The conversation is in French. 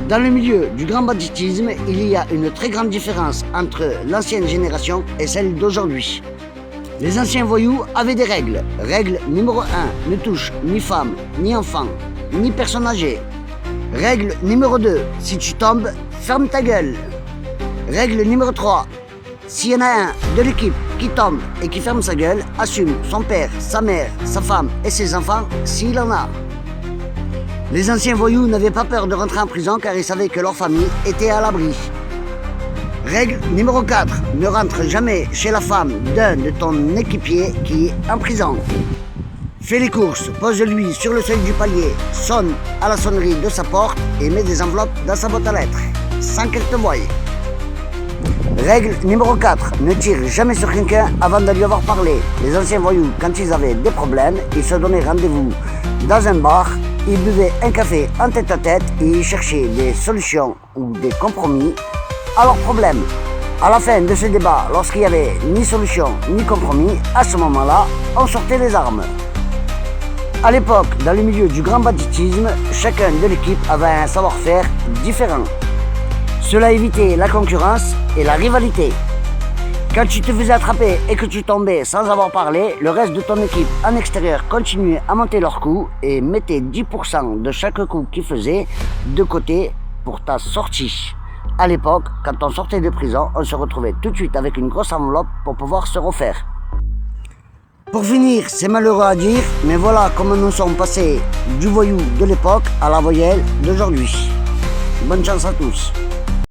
Dans le milieu du grand banditisme, il y a une très grande différence entre l'ancienne génération et celle d'aujourd'hui. Les anciens voyous avaient des règles. Règle numéro 1, ne touche ni femme, ni enfant, ni personne âgée. Règle numéro 2, si tu tombes, ferme ta gueule. Règle numéro 3, s'il y en a un de l'équipe qui tombe et qui ferme sa gueule, assume son père, sa mère, sa femme et ses enfants s'il en a. Les anciens voyous n'avaient pas peur de rentrer en prison car ils savaient que leur famille était à l'abri. Règle numéro 4, ne rentre jamais chez la femme d'un de ton équipier qui est en prison. Fais les courses, pose-lui sur le seuil du palier, sonne à la sonnerie de sa porte et mets des enveloppes dans sa boîte à lettres, sans qu'elle te voie. Règle numéro 4, ne tire jamais sur quelqu'un avant de lui avoir parlé. Les anciens voyous, quand ils avaient des problèmes, ils se donnaient rendez-vous dans un bar, ils buvaient un café en tête à tête et ils cherchaient des solutions ou des compromis à leurs problèmes. À la fin de ce débat, lorsqu'il n'y avait ni solution ni compromis, à ce moment-là, on sortait les armes. À l'époque, dans le milieu du grand banditisme, chacun de l'équipe avait un savoir-faire différent. Cela évitait la concurrence et la rivalité. Quand tu te faisais attraper et que tu tombais sans avoir parlé, le reste de ton équipe en extérieur continuait à monter leurs coups et mettait 10% de chaque coup qu'ils faisaient de côté pour ta sortie. À l'époque, quand on sortait de prison, on se retrouvait tout de suite avec une grosse enveloppe pour pouvoir se refaire. Pour finir, c'est malheureux à dire, mais voilà comment nous sommes passés du voyou de l'époque à la voyelle d'aujourd'hui. Bonne chance à tous.